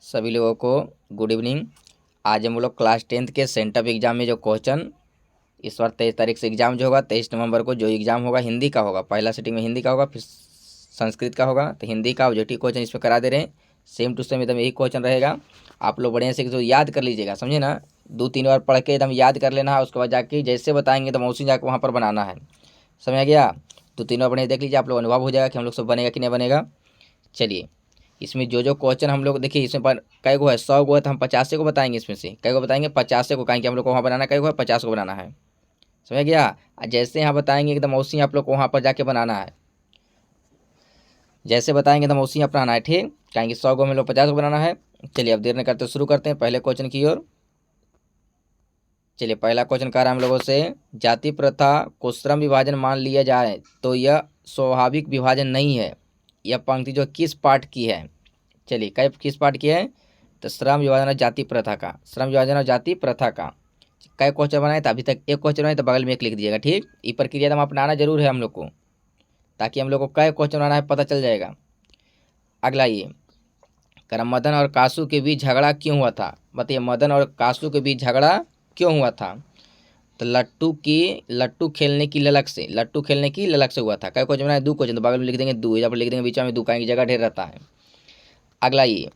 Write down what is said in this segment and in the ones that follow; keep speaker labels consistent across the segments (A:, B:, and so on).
A: सभी लोगों को गुड इवनिंग। आज हम लोग क्लास 10th के सेंटअप एग्जाम में जो क्वेश्चन इस बार 23 तारीख से एग्जाम जो होगा 23 नवंबर को जो एग्जाम होगा हिंदी का होगा। पहला सिटिंग में हिंदी का होगा, फिर संस्कृत का होगा। तो हिंदी का ऑब्जेक्टिव क्वेश्चन इस पर करा दे रहे हैं। सेम टू सेम एकदम यही क्वेश्चन रहेगा। आप लोग बढ़िया से तो याद कर लीजिएगा, समझे ना। 2-3 बार पढ़ के एकदम याद कर लेना है। उसके बाद जाके जैसे बताएंगे तो उसी जाकर वहाँ पर बनाना है। समझ आ गया। तो 3 बार बढ़िया देख लीजिए, आप लोग अनुभव हो जाएगा कि हम लोग सब बनेगा कि नहीं बनेगा। चलिए, इसमें जो क्वेश्चन हम लोग देखिए, इसमें पर कई गो है, 100 गो है तो हम 50 को बताएंगे। इसमें से कई गो बताएंगे 50 को, कहेंगे हम लोग को वहाँ बनाना कई गो है, 50 को बनाना है। समझ गया। जैसे यहाँ बताएंगे एकदम उसी आप लोग को वहाँ पर जाके बनाना है। जैसे बताएंगे एकदम उसी यहाँ बनाना है, ठीक। कहेंगे 100 गो में लोग 50 को बनाना है। चलिए अब देर नहीं करते शुरू करते हैं पहले क्वेश्चन की ओर। चलिए पहला क्वेश्चन कह रहा है हम लोगों से, जाति प्रथा को श्रम विभाजन मान लिया जाए तो यह स्वाभाविक विभाजन नहीं है। यह पंक्ति जो किस पाठ की है। चलिए कई किस पाठ की है, तो श्रम विभाजन और जाति प्रथा का, श्रम विभाजन और जाति प्रथा का कई क्वेश्चन बनाए। तो अभी तक एक क्वेश्चन बनाए तो बगल में एक लिख दीजिएगा, ठीक। ये प्रक्रिया तो अपनाना जरूर है हम लोग को, ताकि हम लोग को कई क्वेश्चन बनाना है पता चल जाएगा। अगला ये कर, मदन और कासू के बीच झगड़ा क्यों हुआ था। बताइए मदन और कासू के बीच झगड़ा क्यों हुआ था। तो लट्टू खेलने की ललक से, लट्टू खेलने की ललक से हुआ था। कई क्वेश्चन बनाए, 2 क्वेश्चन तो बगल में लिख देंगे 2, यहाँ पर लिख देंगे बीच में 2, की जगह ढेर रहता है। अगला ये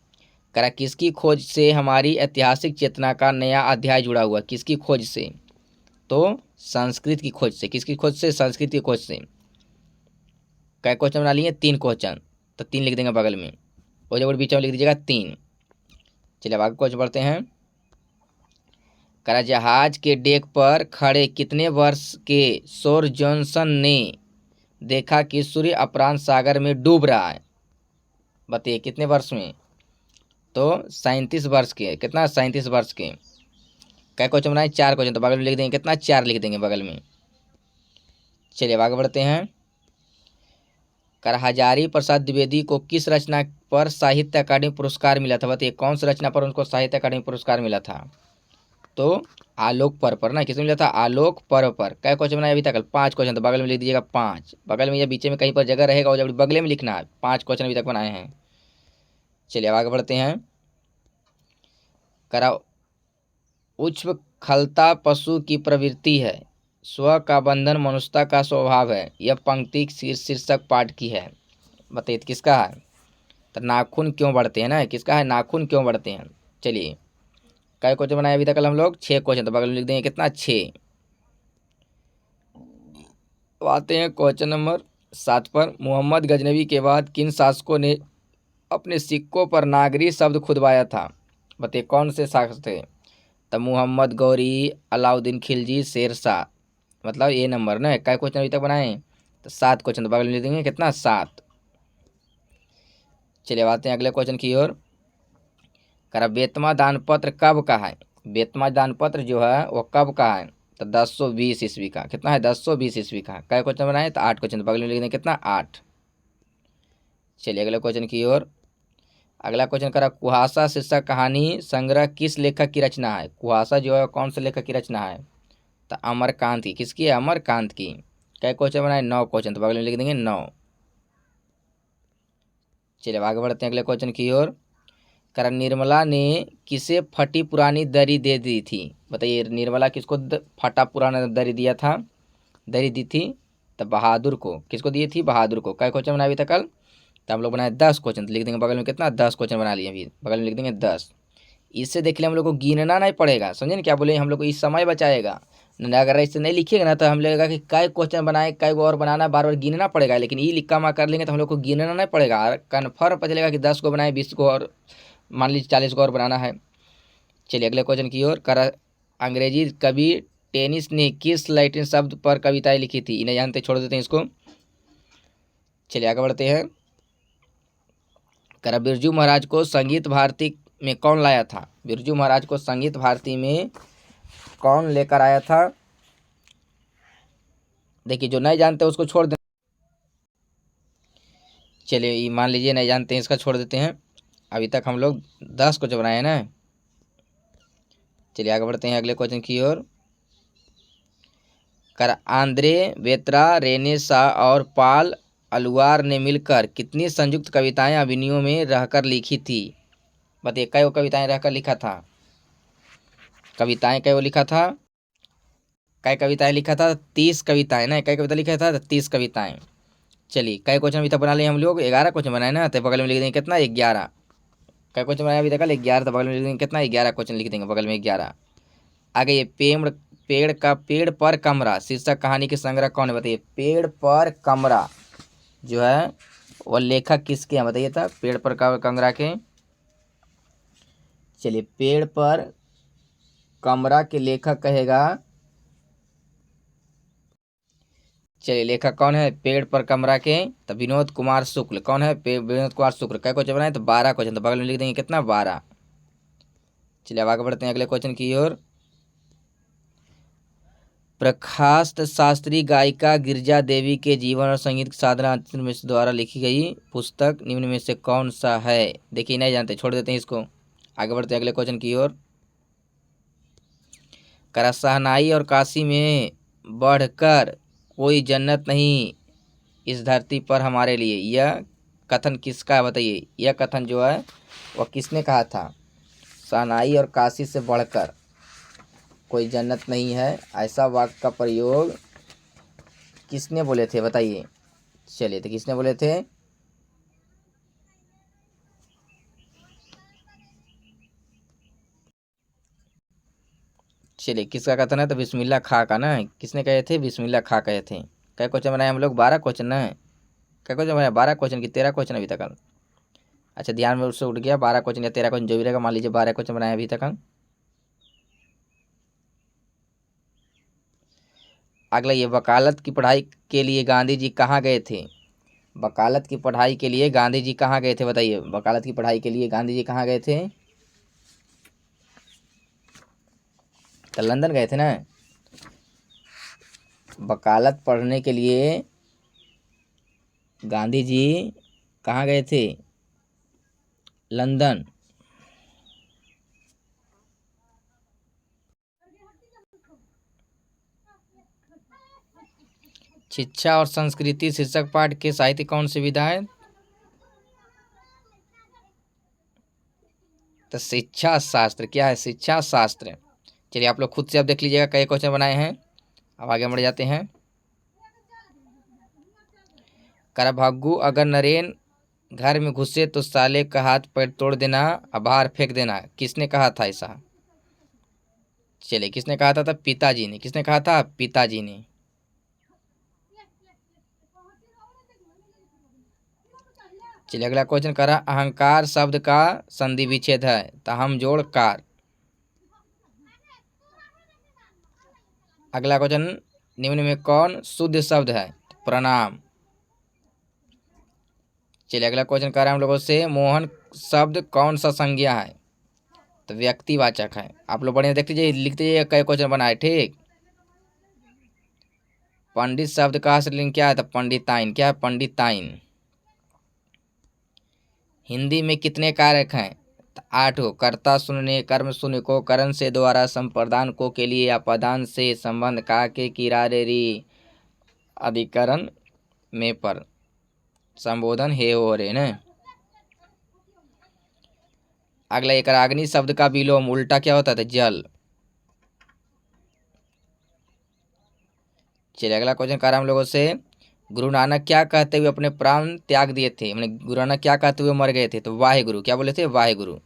A: करा, किसकी खोज से हमारी ऐतिहासिक चेतना का नया अध्याय जुड़ा हुआ। किसकी खोज से, तो संस्कृत की खोज से। किसकी खोज से, संस्कृत की खोज से। कई क्वेश्चन बना लिए, 3 क्वेश्चन, तो 3 लिख देंगे बगल में, और जब बीच में लिख दीजिएगा 3। चलिए अब आगे क्वेश्चन बढ़ते हैं। करा, जहाज के डेक पर खड़े कितने वर्ष के सौर जॉनसन ने देखा कि सूर्य अपरांत सागर में डूब रहा है। बताइए कितने वर्ष में, तो 37 वर्ष के। कितना, 37 वर्ष के। क्या क्वेश्चन बनाए, 4 क्वेश्चन, तो बगल में लिख देंगे कितना, 4 लिख देंगे बगल में। चलिए अब आगे बढ़ते हैं। कर, हजारी प्रसाद द्विवेदी को किस रचना पर साहित्य अकादमी पुरस्कार मिला था। बताइए कौन सी रचना पर उनको साहित्य अकादमी पुरस्कार मिला था। तो आलोक पर्व पर ना, किसमें मिला था, आलोक पर्व पर। क्या क्वेश्चन बनाए अभी तक, 5 क्वेश्चन, तो बगल में लिख दीजिएगा 5। बगल में या बीच में कहीं पर जगह रहेगा और जब बगल में लिखना है। 5 क्वेश्चन अभी तक बनाए हैं। चलिए अब आगे बढ़ते हैं। करा, उच्छृंखलता पशु की प्रवृत्ति है, स्व का बंधन मनुष्यता का स्वभाव है। यह पंक्ति शीर्षक पाठ की है। बताइए किसका है। तो नाखून क्यों बढ़ते हैं ना, किसका है, नाखून क्यों बढ़ते हैं। चलिए कई क्वेश्चन बनाए अभी तक हम लोग, 6 क्वेश्चन, तो बगल में लिख देंगे कितना, 6। तो आते हैं क्वेश्चन नंबर 7 पर। मोहम्मद गजनवी के बाद किन शासकों ने अपने सिक्कों पर नागरी शब्द खुदवाया था। बताइए कौन से शासक थे। तो मोहम्मद गौरी, अलाउद्दीन खिलजी, शेर शाह। मतलब ये नंबर ना, क्या क्वेश्चन अभी तक बनाए, तो 7 क्वेश्चन, तो बगल में लिख देंगे कितना, 7। चलिए आते हैं अगले क्वेश्चन की ओर। करा, बेतमा दानपत्र कब का है। बेतमा दानपत्र जो है वो कब का है, तो 1020 ईस्वी का। कितना है, 1020 ईस्वी का। क्या क्वेश्चन बनाए, तो 8 क्वेश्चन, तो बगल में लिख देंगे कितना, 8। चलिए अगले क्वेश्चन की ओर। अगला क्वेश्चन करा, कुहासा शीर्षक कहानी संग्रह किस लेखक की रचना है। कुहासा जो है कौन से लेखक की रचना है, तो अमरकांत की। किसकी है, अमरकांत की। क्या क्वेश्चन बनाए, 9 क्वेश्चन, तो बगल में लिख देंगे 9। चलिए आगे बढ़ते हैं अगले क्वेश्चन की ओर। करा, निर्मला ने किसे फटी पुरानी दरी दे दी थी। बताइए निर्मला किसको फटा पुराना दरी दिया था, दरी दी थी, तो बहादुर को। किसको दी थी, बहादुर को। क्या क्वेश्चन बनाए अभी तक कल, तो हम लोग बनाए 10 क्वेश्चन, तो लिख देंगे बगल में कितना, 10 क्वेश्चन बना लिए। अभी बगल में लिख देंगे 10। इससे देख ले हम लोग को गिनना नहीं पड़ेगा, समझे ना क्या बोले, हम लोग को इस समय बचाएगा। अगर ऐसे नहीं लिखिएगा ना तो हम लगेगा कि कई क्वेश्चन बनाए, कई और बनाना, बार बार गिनना पड़ेगा। लेकिन ये लिखा मा कर लेंगे तो हम लोग को गिनना नहीं पड़ेगा, कन्फर्म पता चलेगा कि 10 को बनाए, 20 को, और मान लीजिए 40 को और बनाना है। चलिए अगले क्वेश्चन की ओर। कर, अंग्रेजी कवि टेनिस ने किस लैटिन शब्द पर कविताएं लिखी थी। इन्हें जानते, छोड़ देते हैं इसको। चलिए आगे बढ़ते हैं। कर, बिरजू महाराज को संगीत भारती में कौन लाया था। बिरजू महाराज को संगीत भारती में कौन लेकर आया था। देखिए जो नहीं जानते उसको छोड़ दें। चलिए ये मान लीजिए नहीं जानते हैं, इसका छोड़ देते हैं। अभी तक हम लोग 10 क्वेश्चन बनाए हैं ना। चलिए आगे बढ़ते हैं अगले क्वेश्चन की ओर। कर, आंद्रे वेत्रा, रेने शाह और पाल अलुआर ने मिलकर कितनी संयुक्त कविताएं अभिनयों में रहकर लिखी थी। बताइए कई वो कविताएं रहकर लिखा था, कविताएं कई वो लिखा था, कई कविताएं लिखा था, 30 कविताएं ना, कई कविता लिखा था 30 कविताएं। चलिए कई क्वेश्चन अभी तक बना लिए हम लोग, 11 क्वेश्चन बनाए ना, तो बगल में लिख देंगे कितना 11। कई क्वेश्चन बनाए अभी तक 11, तो बगल में लिख देंगे कितना 11 क्वेश्चन लिख देंगे बगल में 11। आगे ये पेड़ पर कमरा शीर्षक कहानी के संग्रह कौन है, बताइए पेड़ पर कमरा जो है वो लेखक किसके हैं, बताइए था पेड़ पर कमरा के। चलिए पेड़ पर कमरा के लेखक कहेगा, चलिए लेखक कौन है पेड़ पर कमरा के, तो विनोद कुमार शुक्ल। कौन है विनोद कुमार शुक्ल। क्या क्वेश्चन बनाए, तो 12 क्वेश्चन, तो बगल में लिख देंगे कितना 12। चलिए अब आगे बढ़ते हैं अगले क्वेश्चन की ओर। प्रकाश शास्त्री गायिका गिरजा देवी के जीवन और संगीत साधना मिश्र द्वारा लिखी गई पुस्तक निम्न में से कौन सा है। देखिए नहीं जानते, छोड़ देते हैं इसको, आगे बढ़ते हैं अगले क्वेश्चन की ओर। करा शहनाई और काशी में बढ़कर कोई जन्नत नहीं इस धरती पर हमारे लिए, यह कथन किसका है, बताइए यह कथन जो है वह किसने कहा था। शहनाई और काशी से बढ़कर कोई जन्नत नहीं है, ऐसा वाक्य का प्रयोग किसने बोले थे, बताइए। चलिए तो किसने बोले थे, चलिए किसका कथन है, तो बिस्मिल्लाह खां का ना, किसने कहे थे, बिस्मिल्लाह खां कहे थे। क्या क्वेश्चन बनाए हम लोग, 12 क्वेश्चन ना, क्या क्वेश्चन बनाया 12 क्वेश्चन की 13 क्वेश्चन अभी तक। अच्छा ध्यान में उससे उठ गया, 12 क्वेश्चन या 13 क्वेश्चन जो भी रहेगा, मान लीजिए 12 क्वेश्चन बनाए अभी तक। अगला ये वकालत की पढ़ाई के लिए गांधी जी कहाँ गए थे। वकालत की पढ़ाई के लिए गांधी जी कहाँ गए थे, बताइए वकालत की पढ़ाई के लिए गांधी जी कहाँ गए थे, तो लंदन गए थे ना। वकालत पढ़ने के लिए गांधी जी कहाँ गए थे, लंदन। शिक्षा और संस्कृति शीर्षक पाठ के साहित्य कौन सी विधा है, तो शिक्षा शास्त्र। क्या है, शिक्षा शास्त्र। चलिए आप लोग खुद से अब देख लीजिएगा कई क्वेश्चन बनाए हैं। अब आगे बढ़ जाते हैं। करा भागू अगर नरेन घर में घुसे तो साले का हाथ पैर तोड़ देना, बाहर फेंक देना, किसने कहा था ऐसा। चलिए किसने कहा था, पिताजी ने। किसने कहा था, पिताजी ने। चलिए अगला क्वेश्चन करा अहंकार शब्द का संधि विच्छेद है, तो हम जोड़ कार। अगला क्वेश्चन निम्न में कौन शुद्ध शब्द है, प्रणाम। चलिए अगला क्वेश्चन कर रहा है हम लोगों से मोहन शब्द कौन सा संज्ञा है, तो व्यक्तिवाचक है। आप लोग बढ़िया देख लीजिए, लिख दीजिए कई क्वेश्चन बनाए, ठीक। पंडित शब्द का स्त्रीलिंग क्या है, तो पंडिताइन। क्या है, पंडिताइन। हिंदी में कितने कारक हैं, तो 8 हो। कर्ता सुनने, कर्म सुन को, करण से द्वारा, संप्रदान को के लिए, अपदान से, संबंध का के, किरारे री, अधिकरण में पर, संबोधन हे हो रे न। अगला एक अग्नि शब्द का विलोम उल्टा क्या होता था, जल। चलिए अगला क्वेश्चन कर रहा हम लोगों से गुरु नानक क्या कहते हुए अपने प्राण त्याग दिए थे, मैंने गुरु नानक क्या कहते हुए मर गए थे, तो वाहे गुरु। क्या बोले थे, वाहे गुरु।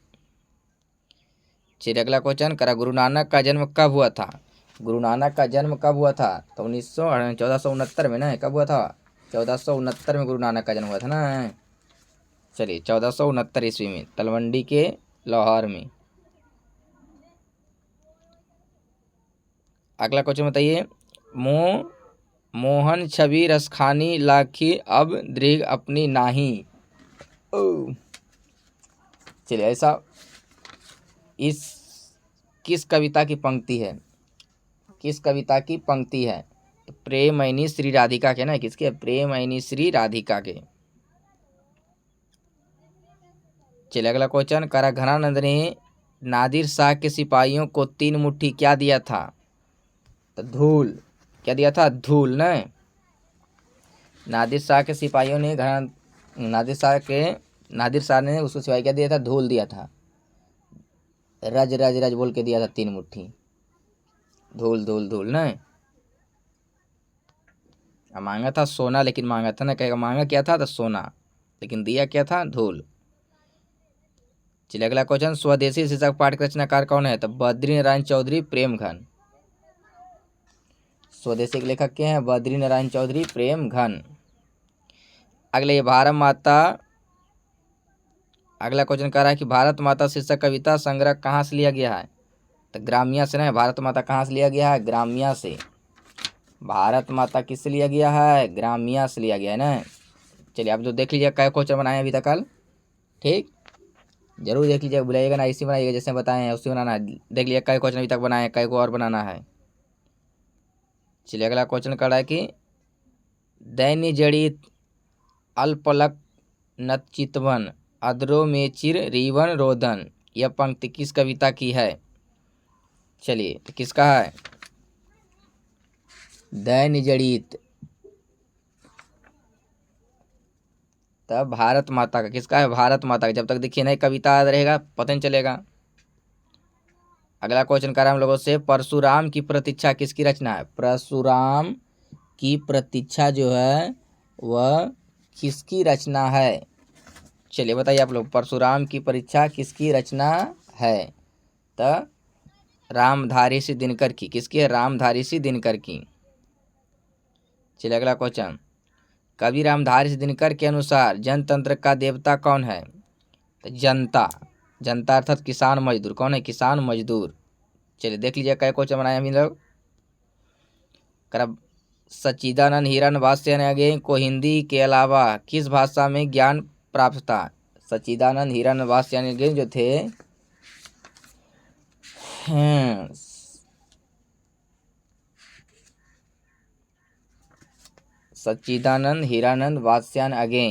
A: चलिए अगला क्वेश्चन करा गुरु नानक का जन्म कब हुआ था। गुरु नानक का जन्म कब हुआ था, तो 1469 में ना। कब हुआ था, 1469 में गुरु नानक का जन्म हुआ था ना। चलिए 1469 ईस्वी में तलवंडी के लाहौर में। अगला क्वेश्चन बताइए मोहन छवि रसखानी लाखी अब दृग अपनी नाही। चलिए ऐसा इस किस कविता की पंक्ति है, किस कविता की पंक्ति है, तो प्रेमयनी श्री राधिका के ना। किसके, प्रेमयनी श्री राधिका के। चलिए अगला क्वेश्चन करा घनानंद ने नादिर शाह के सिपाहियों को 3 मुट्ठी क्या दिया था, तो धूल। क्या दिया था, धूल न। नादिर शाह के सिपाहियों ने नादिर शाह ने उसको सिपाही क्या दिया था, धूल दिया था। रज रज रज बोल के दिया था 3 मुट्ठी। धूल धूल धूल नहीं, मांगा था सोना, लेकिन मांगा था ना, कहेगा मांगा क्या था तो सोना, लेकिन दिया क्या था, धूल। चलिए अगला क्वेश्चन, स्वदेशी शीर्षक पाठ का रचनाकार कौन है? तो बद्री नारायण चौधरी प्रेम घन। स्वदेशी के लेखक क्या है? बद्री नारायण चौधरी प्रेम घन। अगले भारत माता, अगला क्वेश्चन कह रहा है कि भारत माता शीर्षक कविता संग्रह कहाँ से लिया गया है? तो ग्रामिया से ना, भारत माता कहाँ से लिया गया है? ग्रामिया से। भारत माता किससे लिया गया है? ग्रामिया से लिया गया है ना। चलिए आप जो देख लीजिए क्या क्वेश्चन बनाए अभी तक कल, ठीक, जरूर देख लीजिएगा, बुलाइएगा ना, इसी बनाइएगा जैसे बताए हैं उसी बनाना है। देख लीजिए क्या क्वेश्चन अभी तक बनाए, कई को और बनाना है। चलिए अगला क्वेश्चन कर रहा है कि दैन्य जड़ित अल्पलक नचितवन अद्रो में चिर रीवन रोदन, यह पंक्ति किस कविता की है? चलिए तो किसका है? दैन्य जड़ित, तब भारत माता का। किसका है? भारत माता का। जब तक देखिए नहीं कविता याद रहेगा पता नहीं चलेगा। अगला क्वेश्चन कर रहा है हम लोगों से, परशुराम की प्रतीक्षा किसकी रचना है? परशुराम की प्रतीक्षा जो है वह किसकी रचना है? चलिए बताइए आप लोग, परशुराम की परीक्षा किसकी रचना है? तो रामधारी सिंह दिनकर की। किसकी है? रामधारी सिंह दिनकर की। चलिए अगला क्वेश्चन, कवि रामधारी सिंह दिनकर के अनुसार जनतंत्र का देवता कौन है? तो जनता, जनता अर्थात किसान मजदूर। कौन है? किसान मजदूर। चलिए देख लीजिए क्या क्वेश्चन बनाए हम लोग। करब सच्चिदानंद हिरन वात्स्यायन को हिंदी के अलावा किस भाषा में ज्ञान प्राप्त था? सच्चिदानंद हिरन वात्स्यायन जो थे सच्चिदानंद हीरानंद वात्स्यायन अगे,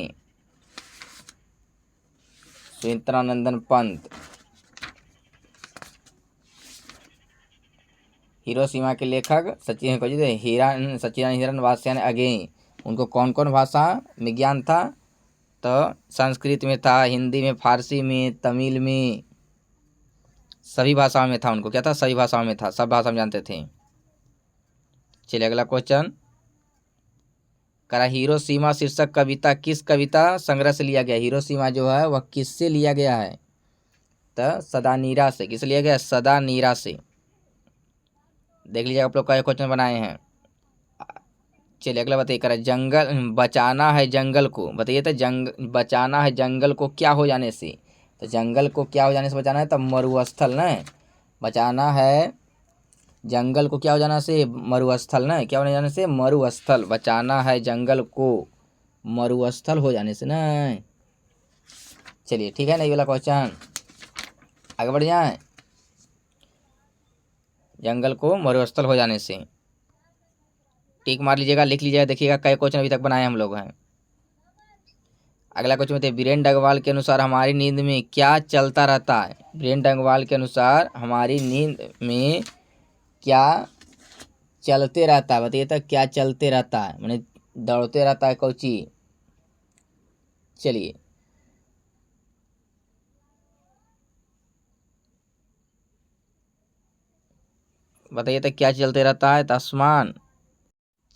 A: सुमित्रानंदन पंत, हिरोशिमा के लेखक सच्चिदानंद हिरन वात्स्यायन अगे। उनको कौन कौन भाषा में ज्ञान था? तो संस्कृत में था, हिंदी में, फारसी में, तमिल में, सभी भाषाओं में था। उनको क्या था? सभी भाषाओं में था, सब भाषा में जानते थे। चलिए अगला क्वेश्चन करा, हिरोशिमा शीर्षक कविता किस कविता संग्रह से लिया गया? हिरोशिमा जो है वह किससे लिया गया है? तो सदानीरा से। किस लिया गया? सदानीरा से। देख लीजिए आप लोग क्या क्वेश्चन बनाए हैं। चलिए अगला बताइए, करा जंगल बचाना है जंगल को, बताइए तो बचाना है जंगल को क्या हो जाने से? तो जंगल को क्या हो जाने से बचाना है? तब मरुस्थल न, बचाना है जंगल को क्या हो जाना से? मरुस्थल न, क्या हो जाने से? मरुस्थल। बचाना है जंगल को मरुस्थल हो जाने से न। चलिए ठीक है ना, ये वाला क्वेश्चन आगे बढ़ जाए। जंगल को मरुस्थल हो जाने से, टिक मार लीजिएगा, लिख लीजिएगा, देखिएगा कई क्वेश्चन अभी तक बनाए हम लोग हैं। अगला क्वेश्चन बताइए, वीरेंद्र अग्रवाल के अनुसार हमारी नींद में क्या चलता रहता है? वीरेंद्र अग्रवाल के अनुसार हमारी नींद में क्या चलते रहता है? बताइए तो क्या चलते रहता है, मैंने दौड़ते रहता है कोची? चलिए बताइए तो क्या चलते रहता है? तो आसमान।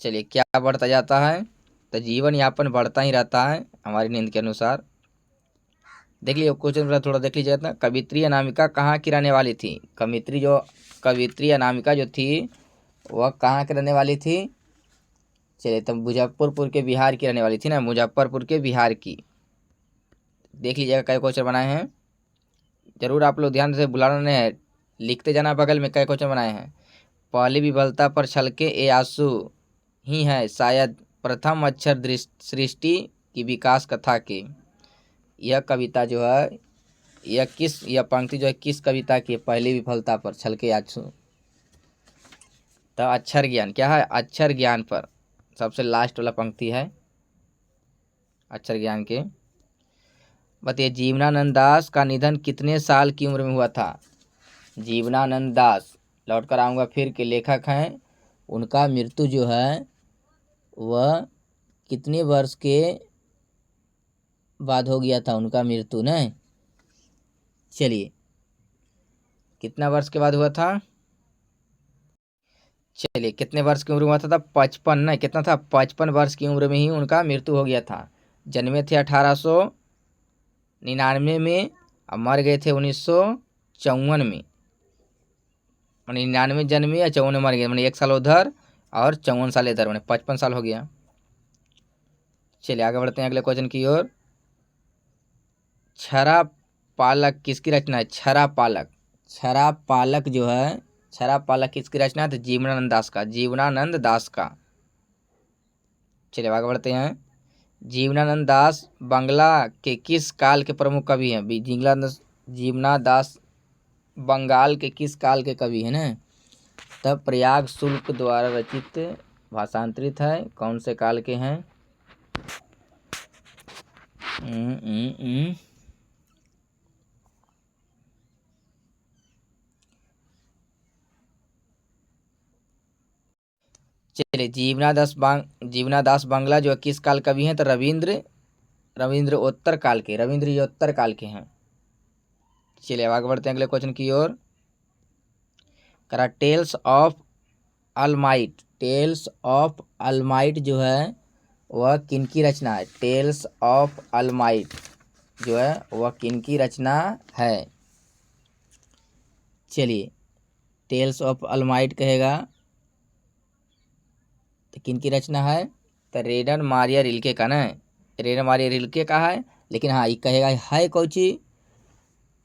A: चलिए क्या बढ़ता जाता है? तो जीवन यापन बढ़ता ही रहता है हमारी नींद के अनुसार। देख लीजिए क्वेश्चन थोड़ा देख लीजिए ना, कवित्री अनामिका कहाँ की रहने वाली थी? कवित्री अनामिका जो थी वह कहाँ की रहने वाली थी? चलिए तो मुजफ्फरपुर के बिहार की रहने वाली थी ना, मुजफ्फरपुर के बिहार की। देख लीजिएगा कई क्वेश्चन बनाए हैं, जरूर आप लोग ध्यान से बुलाना नहीं है, लिखते जाना बगल में कई क्वेश्चन बनाए हैं। पहली विफलता पर छलके ए आंसू ही है शायद प्रथम अक्षर सृष्टि की विकास कथा के। यह कविता जो है यह पंक्ति जो है किस कविता की? पहली विफलता पर छलके आंसू। तो अक्षर ज्ञान क्या है? अक्षर ज्ञान पर सबसे लास्ट वाला पंक्ति है अक्षर ज्ञान के। बताइए, जीवनानंद दास का निधन कितने साल की उम्र में हुआ था? जीवनानंद दास, लौट कर आऊँगा फिर, के लेखक हैं। उनका मृत्यु जो है वह कितने वर्ष के बाद हो गया था उनका मृत्यु न? चलिए कितना वर्ष के बाद हुआ था? चलिए कितने वर्ष की उम्र में हुआ था? 55 ना, कितना था? 55 वर्ष की उम्र में ही उनका मृत्यु हो गया था। जन्मे थे 1899 में और मर गए थे 1954 में। मैंने 99 जन्मे या 54 में मर गए, मैंने 1 साल उधर और 54 साल इधर, मैंने 55 साल हो गया। चलिए आगे बढ़ते हैं अगले क्वेश्चन की ओर। छरा पालक किसकी रचना है? छरा पालक, छरा पालक जो है, छरा पालक किसकी रचना है? तो जीवनानंद दास का, जीवनानंद दास का। चलिए आगे बढ़ते हैं। जीवनानंद दास बंगला के किस काल के प्रमुख कवि हैं? जीवनानंद दास बंगाल के किस काल के कवि हैं ना? तब प्रयाग शुल्क द्वारा रचित भाषांतरित है, कौन से काल के हैं? चलिए जीवनादास बांग्ला जो किस काल कवि हैं? तो रविंद्रोत्तर काल के, रविंद्रोत्तर काल के हैं। चलिए अब आगे बढ़ते हैं अगले क्वेश्चन की ओर। करा टेल्स ऑफ अलमाइट, टेल्स ऑफ अलमाइट जो है वह किनकी रचना है? टेल्स ऑफ अलमाइट जो है वह किनकी रचना है? चलिए टेल्स ऑफ अलमाइट कहेगा तो किनकी रचना है? तो रेनर मारिया रिल्के का ना, रेनर मारिया रिल्के का है। लेकिन हाँ ये कहेगा है कौची?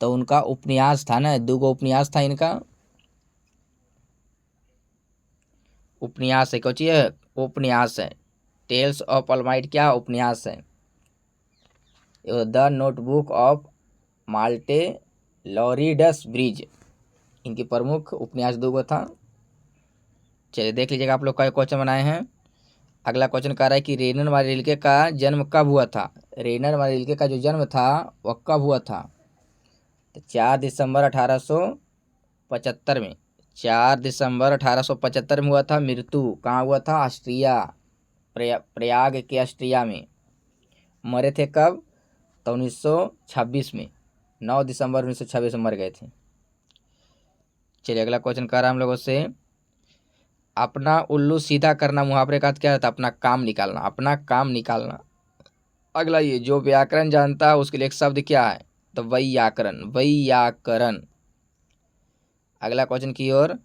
A: तो उनका उपन्यास था ना, 2 उपन्यास था इनका, उपन्यास है। कौची है? उपन्यास है। टेल्स ऑफ अलमाइट क्या उपन्यास है? द नोटबुक ऑफ माल्टे लॉरिडस ब्रिज, इनकी प्रमुख उपन्यास 2 था। चलिए देख लीजिएगा आप लोग का क्वेश्चन बनाए हैं। अगला क्वेश्चन कह रहा है कि रेनर मारिया रिल्के का जन्म कब हुआ था? रेनर मारिया रिल्के का जो जन्म था वह कब हुआ था? तो 4 दिसंबर 1875 में, 4 दिसंबर 1875 में हुआ था। मृत्यु कहाँ हुआ था? ऑस्ट्रिया, प्रयाग के ऑस्ट्रिया में। मरे थे कब? तो 1926 में, 9 दिसंबर 1926 में मर गए थे। चलिए अगला क्वेश्चन कह रहा है हम लोगों से, अपना उल्लू सीधा करना मुहावरे का क्या रहता है? अपना काम निकालना, अपना काम निकालना। अगला ये जो व्याकरण जानता है उसके लिए एक शब्द क्या है? तो वैयाकरण, वैयाकरण। अगला क्वेश्चन की ओर।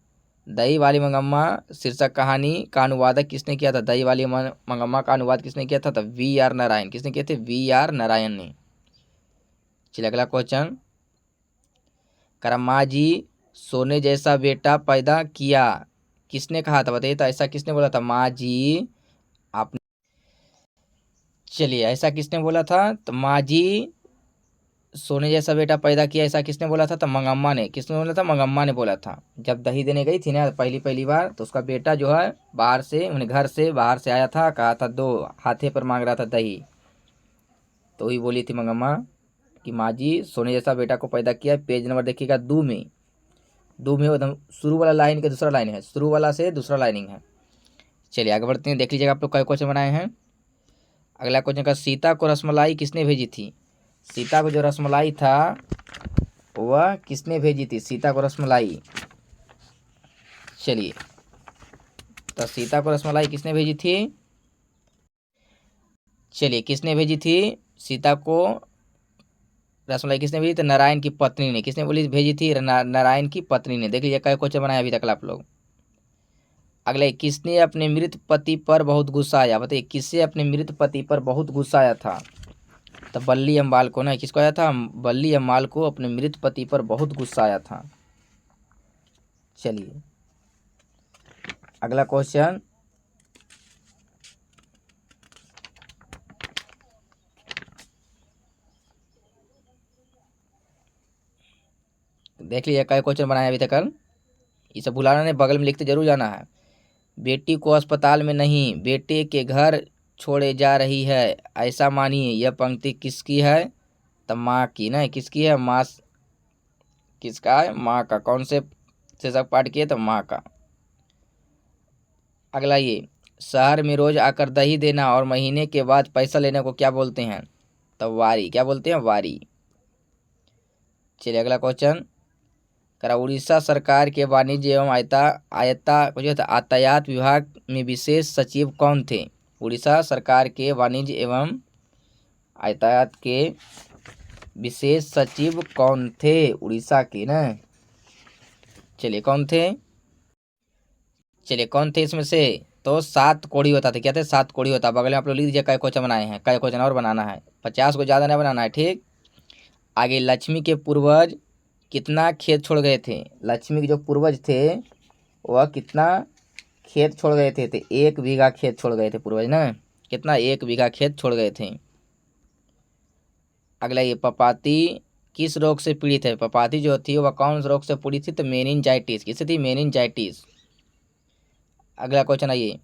A: दही वाली मंगम्मा शीर्षक कहानी का अनुवादक किसने किया था? दही वाली मंगम्मा का अनुवाद किसने किया था? तो V.R. नारायण। किसने किए थे? V.R. नारायण ने। चलिए अगला क्वेश्चन, माँ जी सोने जैसा बेटा पैदा किया, किसने कहा था? बताइए तो ऐसा किसने बोला था? माँ जी आपने, चलिए ऐसा किसने बोला था? तो माँ जी सोने जैसा बेटा पैदा किया, ऐसा किसने बोला था? तो मंगम्मा ने। किसने बोला था? मंगम्मा ने बोला था। जब दही देने गई थी ना पहली बार, तो उसका बेटा जो है बाहर से, उन्हें घर से बाहर से आया था, कहा था 2 हाथे पर मांग रहा था दही, तो वही बोली थी मंगम्मा कि माँ जी सोने जैसा बेटा को पैदा किया। पेज नंबर देखिएगा 2 में, 2 में एकदम शुरू वाला लाइन का दूसरा लाइन है, शुरू वाला से दूसरा लाइनिंग है। चलिए आगे बढ़ते हैं, देख लीजिएगा आप लोग कई क्वेश्चन बनाए हैं। अगला क्वेश्चन का, सीता को रसमलाई किसने भेजी थी? सीता को जो रसमलाई था वह किसने भेजी थी? सीता को रसमलाई। चलिए तो सीता को रसमलाई किसने भेजी थी? चलिए किसने भेजी थी सीता को रसमलाई? किसने भेजी? तो नारायण की पत्नी ने। किसने बोली भेजी थी? नारायण की पत्नी ने। देख लीजिए कई क्वेश्चन बनाया अभी तक आप लोग। अगले, किसने अपने मृत पति पर बहुत गुस्सा आया? बताइए किससे अपने मृत पति पर बहुत गुस्सा आया था? तो बल्ली अम्बाल को ना। किसको आया था? बल्ली अम्बाल को अपने मृत पति पर बहुत गुस्सा आया था। चलिए अगला क्वेश्चन, देख लीजिए कई क्वेश्चन बनाए अभी तक कल, ये सब भुलाना नहीं, बगल में लिखते जरूर जाना है। बेटी को अस्पताल में नहीं बेटे के घर छोड़े जा रही है, ऐसा मानिए। यह पंक्ति किसकी है? तो माँ की ना। किसकी है? माँ। किसका है? माँ का। कौन से शीर्षक पाठ किए? तो माँ का। अगला ये, शहर में रोज आकर दही देना और महीने के बाद पैसा लेने को क्या बोलते हैं? तो वारी। क्या बोलते हैं? वारी। चलिए अगला क्वेश्चन, करा उड़ीसा सरकार के वाणिज्य एवं आयात विभाग में विशेष सचिव कौन थे? उड़ीसा सरकार के वाणिज्य एवं आयात के विशेष सचिव कौन थे? उड़ीसा के ना। चलिए कौन थे? इसमें से तो 7 कोड़ी होता था। क्या थे? 7 कोड़ी होता। बगल में आप लोग लिख दीजिए कई क्वेश्चन बनाए हैं, कई क्वेश्चन और बनाना है। 50 को ज़्यादा नहीं बनाना है, ठीक। आगे लक्ष्मी के पूर्वज कितना खेत छोड़ गए थे? लक्ष्मी के जो पूर्वज थे वह कितना खेत छोड़ गए थे? तो 1 बीघा खेत छोड़ गए थे पूर्वज ना। कितना? 1 बीघा खेत छोड़ गए थे। अगला ये पपाती किस रोग से पीड़ित है? पपाती जो थी वह कौन से रोग से पीड़ित थी? तो मेनिनजाइटिस। किससे थी? मेनिनजाइटिस। अगला क्वेश्चन आइए,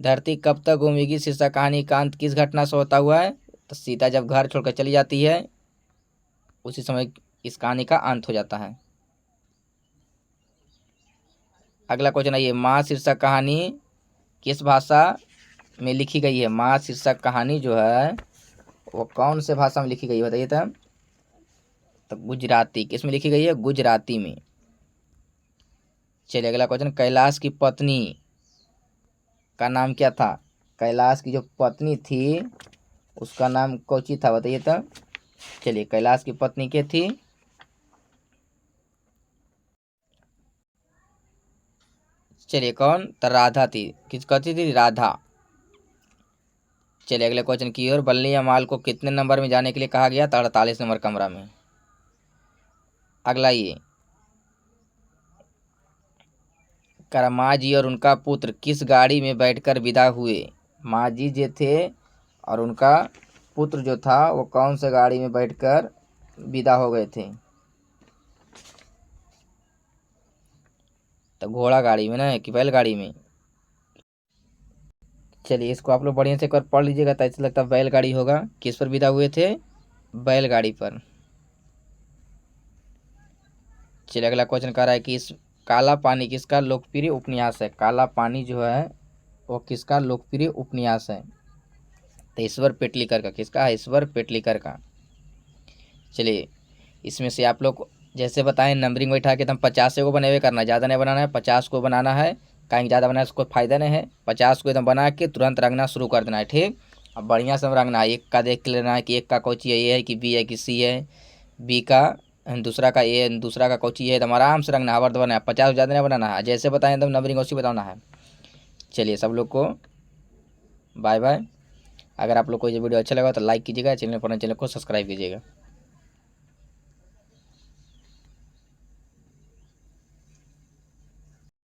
A: धरती कब तक घूमेगी शीर्षक कहानी का अंत किस घटना से होता हुआ है? तो सीता जब घर छोड़कर चली जाती है उसी समय इस कहानी का अंत हो जाता है। अगला क्वेश्चन आइए, माँ शीर्षक कहानी किस भाषा में लिखी गई है? माँ शीर्षक कहानी जो है वो कौन से भाषा में लिखी गई है बताइए तो गुजराती। किस में लिखी गई है? गुजराती में। चलिए अगला क्वेश्चन, कैलाश की पत्नी का नाम क्या था? कैलाश की जो पत्नी थी उसका नाम कौची था बताइए तो। चलिए कैलाश की पत्नी क्या थी? चलिए कौन? तो राधा थी। किस कहती थी? राधा। चलिए अगले क्वेश्चन की ओर, बल्ली या माल को कितने नंबर में जाने के लिए कहा गया? तो 48 नंबर कमरा में। अगला ये, माँ जी और उनका पुत्र किस गाड़ी में बैठकर विदा हुए? माँ जी जो थे और उनका पुत्र जो था वो कौन से गाड़ी में बैठकर विदा हो गए थे? तो घोड़ा गाड़ी में ना, कि बैलगाड़ी में? चलिए इसको आप लोग बढ़िया से कर पढ़ लीजिएगा तो ऐसा लगता है बैलगाड़ी होगा। किस पर विदा हुए थे? बैलगाड़ी पर। चलिए अगला क्वेश्चन कह रहा है कि इस काला पानी किसका लोकप्रिय उपन्यास है? काला पानी जो है वो किसका लोकप्रिय उपन्यास है? तो ईश्वर पेटलीकर का। किसका है? ईश्वर पेटलीकर का। चलिए इसमें से आप लोग जैसे बताएं नंबरिंग बैठा के एकदम 50 को बने हुए करना है, ज़्यादा नहीं बनाना है, 50 को बनाना है। कहीं ज़्यादा बनाए उसको फ़ायदा नहीं है। 50 को एकदम बना के तुरंत रंगना शुरू कर देना है, ठीक। अब बढ़िया से रंगना है। एक का देख लेना है कि एक का कौची है, ए है कि बी है कि सी है, बी का दूसरा का ए, दूसरा का कौची है। एकदम आराम से रंगना है, वर्द बनाना है। 50 ज़्यादा नहीं बनाना है, जैसे बताएं एकदम नंबरिंग उसी बताना है। चलिए सब लोग को बाय बाय। अगर आप लोग को ये वीडियो अच्छा लगा तो लाइक कीजिएगा, चैनल पर चैनल को सब्सक्राइब कीजिएगा।